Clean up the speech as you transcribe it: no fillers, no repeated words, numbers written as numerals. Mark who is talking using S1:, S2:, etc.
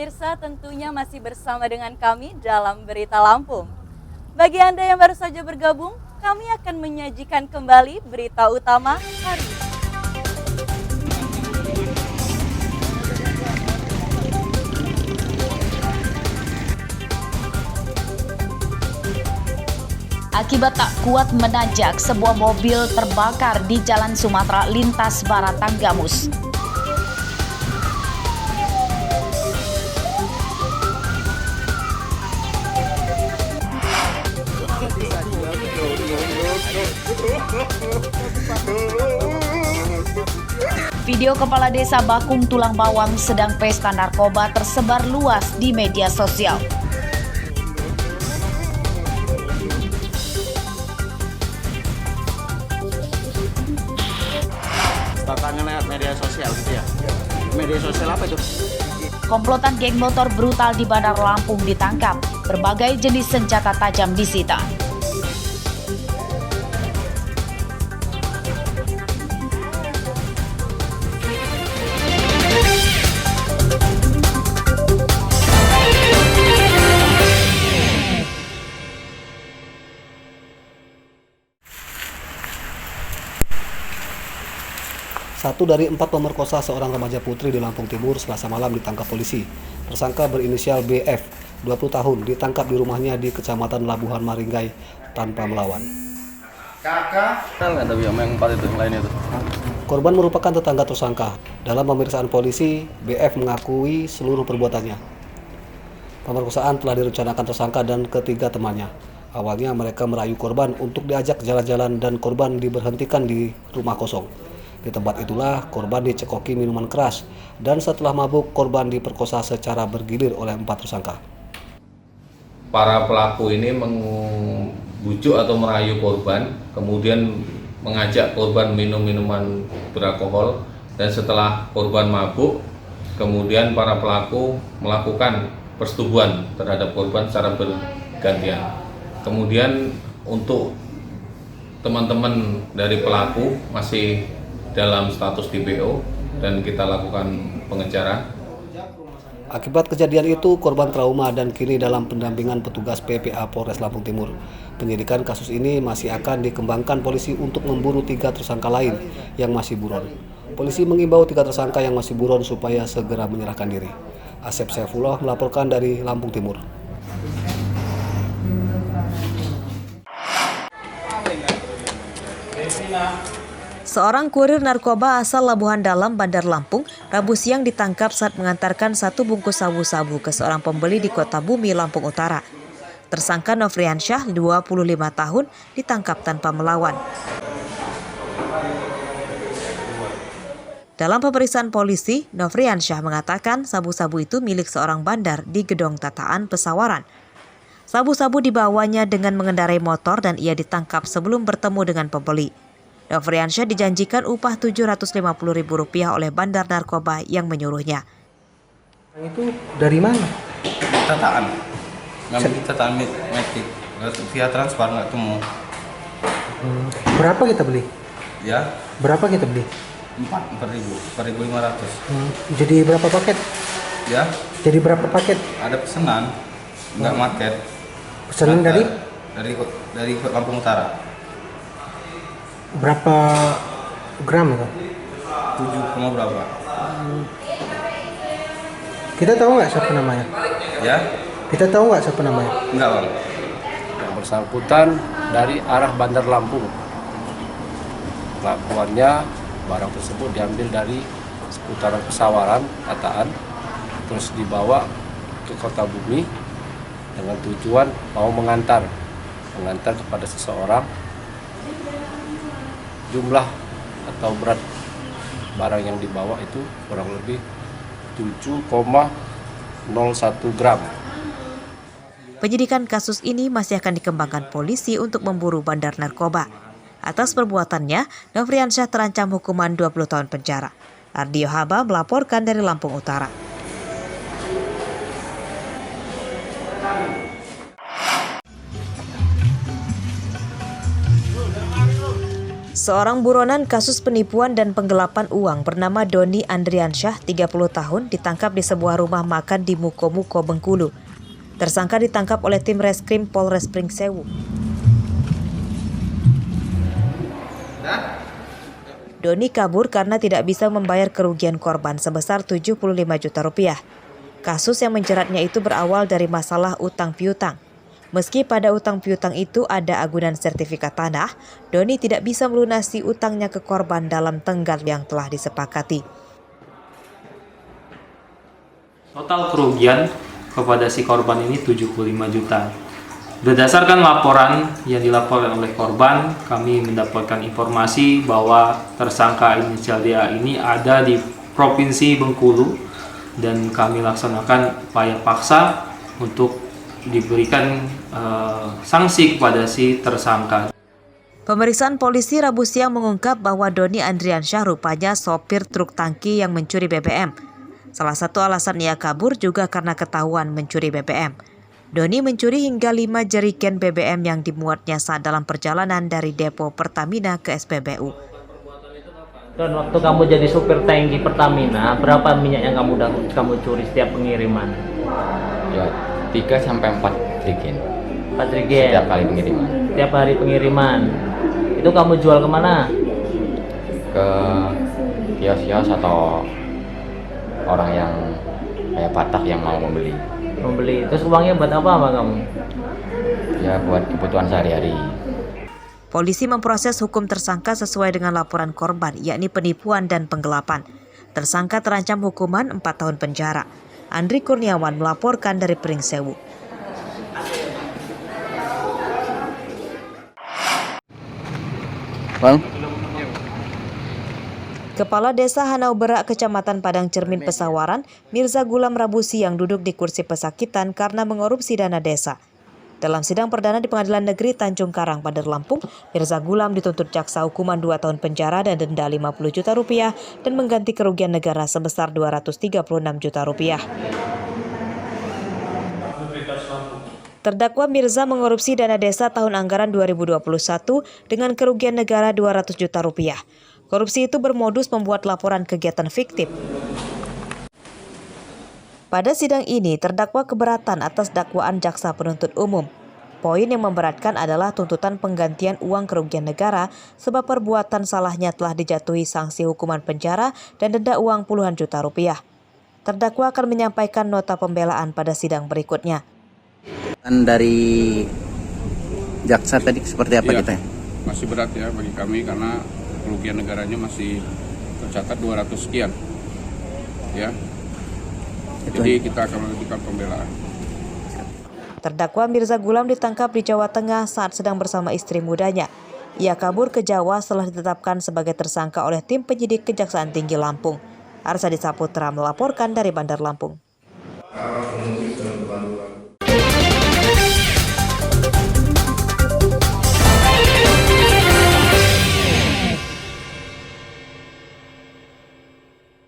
S1: pemirsa, tentunya masih bersama dengan kami dalam Berita Lampung. Bagi Anda yang baru saja bergabung, kami akan menyajikan kembali berita utama hari ini.
S2: Akibat tak kuat menanjak, sebuah mobil terbakar di Jalan Sumatera lintas Barat Tanggamus. Video kepala desa Bakung Tulang Bawang sedang pesta narkoba tersebar luas di media sosial.
S3: Bakal lewat media sosial gitu ya? Media sosial apa itu?
S2: Komplotan geng motor brutal di Bandar Lampung ditangkap. Berbagai jenis senjata tajam disita.
S4: Satu dari 4 pemerkosa seorang remaja putri di Lampung Timur Selasa malam ditangkap polisi. Tersangka berinisial BF, 20 tahun, ditangkap di rumahnya di Kecamatan Labuhan Maringgai tanpa melawan.
S3: Kakak? Tahu nggak tapi yang 4 itu, yang lain itu?
S4: Korban merupakan tetangga tersangka. Dalam pemeriksaan polisi, BF mengakui seluruh perbuatannya. Pemerkosaan telah direncanakan tersangka dan ketiga temannya. Awalnya mereka merayu korban untuk diajak jalan-jalan dan korban diberhentikan di rumah kosong. Di tempat itulah korban dicekoki minuman keras dan setelah mabuk korban diperkosa secara bergilir oleh 4 tersangka.
S5: Para pelaku ini membujuk atau merayu korban, kemudian mengajak korban minum minuman beralkohol, dan setelah korban mabuk, kemudian para pelaku melakukan persetubuhan terhadap korban secara bergantian. Kemudian untuk teman-teman dari pelaku masih dalam status DPO dan kita lakukan pengejaran.
S4: Akibat kejadian itu, korban trauma dan kini dalam pendampingan petugas PPA Polres Lampung Timur. Penyidikan kasus ini masih akan dikembangkan polisi untuk memburu 3 tersangka lain yang masih buron. Polisi mengimbau 3 tersangka yang masih buron supaya segera menyerahkan diri. Asep Saifullah melaporkan dari Lampung Timur.
S6: Seorang kurir narkoba asal Labuhan Dalam, Bandar Lampung, Rabu siang ditangkap saat mengantarkan 1 bungkus sabu-sabu ke seorang pembeli di Kota Bumi, Lampung Utara. Tersangka Nofriansyah, 25 tahun, ditangkap tanpa melawan. Dalam pemeriksaan polisi, Nofriansyah mengatakan sabu-sabu itu milik seorang bandar di Gedong Tataan, Pesawaran. Sabu-sabu dibawanya dengan mengendarai motor dan ia ditangkap sebelum bertemu dengan pembeli. Nofriansyah dijanjikan upah Rp750.000 oleh bandar narkoba yang menyuruhnya.
S7: Itu dari mana?
S8: Tataan. Ngambil tataan metik. Via transfer nggak temu.
S7: Berapa kita beli?
S8: Ya.
S7: Berapa kita beli?
S8: 4.500.
S7: Jadi berapa paket?
S8: Ya.
S7: Jadi berapa paket?
S8: Ada pesanan. Nggak market.
S7: Pesanan dari
S8: Lampung Utara.
S7: Berapa gram itu?
S8: 7, berapa?
S7: Kita tahu nggak siapa namanya?
S8: Ya.
S7: Kita tahu nggak siapa namanya?
S8: Enggak, Bang.
S9: Yang bersangkutan dari arah Bandar Lampung. Pelakuannya barang tersebut diambil dari seputaran Pesawaran, Tataan, terus dibawa ke Kota Bumi dengan tujuan mau mengantar kepada seseorang. Jumlah atau berat barang yang dibawa itu kurang lebih 7,01 gram.
S6: Penyidikan kasus ini masih akan dikembangkan polisi untuk memburu bandar narkoba. Atas perbuatannya, Nofriansyah terancam hukuman 20 tahun penjara. Ardio Haba melaporkan dari Lampung Utara. Seorang buronan kasus penipuan dan penggelapan uang bernama Doni Andriansyah, 30 tahun, ditangkap di sebuah rumah makan di Muko-Muko, Bengkulu. Tersangka ditangkap oleh tim Reskrim Polres Pringsewu. Doni kabur karena tidak bisa membayar kerugian korban sebesar 75 juta rupiah. Kasus yang menjeratnya itu berawal dari masalah utang piutang. Meski pada utang piutang itu ada agunan sertifikat tanah, Doni tidak bisa melunasi utangnya ke korban dalam tenggat yang telah disepakati.
S10: Total kerugian kepada si korban ini 75 juta. Berdasarkan laporan yang dilaporkan oleh korban, kami mendapatkan informasi bahwa tersangka inisial DA ini ada di Provinsi Bengkulu dan kami laksanakan upaya paksa untuk diberikan sanksi kepada si tersangka.
S6: Pemeriksaan polisi Rabu siang mengungkap bahwa Doni Andriansyah rupanya sopir truk tangki yang mencuri BBM. Salah satu alasan ia kabur juga karena ketahuan mencuri BBM. Doni mencuri hingga 5 jerigen BBM yang dimuatnya saat dalam perjalanan dari depo Pertamina ke SPBU.
S11: Dan waktu kamu jadi supir tangki Pertamina, berapa minyak yang kamu curi setiap pengiriman?
S12: Ya, 3-4 jerigen.
S11: 4 jerigen?
S12: Setiap kali pengiriman.
S11: Setiap hari pengiriman. Itu kamu jual kemana?
S12: Ke kios-kios atau orang yang kayak Batak yang mau membeli.
S11: Terus uangnya buat apa kamu?
S12: Ya, buat kebutuhan sehari-hari.
S6: Polisi memproses hukum tersangka sesuai dengan laporan korban, yakni penipuan dan penggelapan. Tersangka terancam hukuman 4 tahun penjara. Andri Kurniawan melaporkan dari Pringsewu.
S3: Bang.
S6: Kepala Desa Hanau Berak, Kecamatan Padang Cermin, Pesawaran, Mirza Gulam Rabu siang duduk di kursi pesakitan karena mengorupsi dana desa. Dalam sidang perdana di Pengadilan Negeri Tanjung Karang, Bandar Lampung, Mirza Gulam dituntut jaksa hukuman 2 tahun penjara dan denda 50 juta rupiah dan mengganti kerugian negara sebesar 236 juta rupiah. Terdakwa Mirza mengorupsi dana desa tahun anggaran 2021 dengan kerugian negara 200 juta rupiah. Korupsi itu bermodus membuat laporan kegiatan fiktif. Pada sidang ini, terdakwa keberatan atas dakwaan jaksa penuntut umum. Poin yang memberatkan adalah tuntutan penggantian uang kerugian negara sebab perbuatan salahnya telah dijatuhi sanksi hukuman penjara dan denda uang puluhan juta rupiah. Terdakwa akan menyampaikan nota pembelaan pada sidang berikutnya.
S3: Dari jaksa tadi seperti apa kita?
S13: Masih berat ya bagi kami karena kerugian negaranya masih tercatat 200 sekian. Ya. Jadi kita akan melakukan pembelaan.
S6: Terdakwa Mirza Gulam ditangkap di Jawa Tengah saat sedang bersama istri mudanya. Ia kabur ke Jawa setelah ditetapkan sebagai tersangka oleh tim penyidik Kejaksaan Tinggi Lampung. Arsadi Saputra melaporkan dari Bandar Lampung.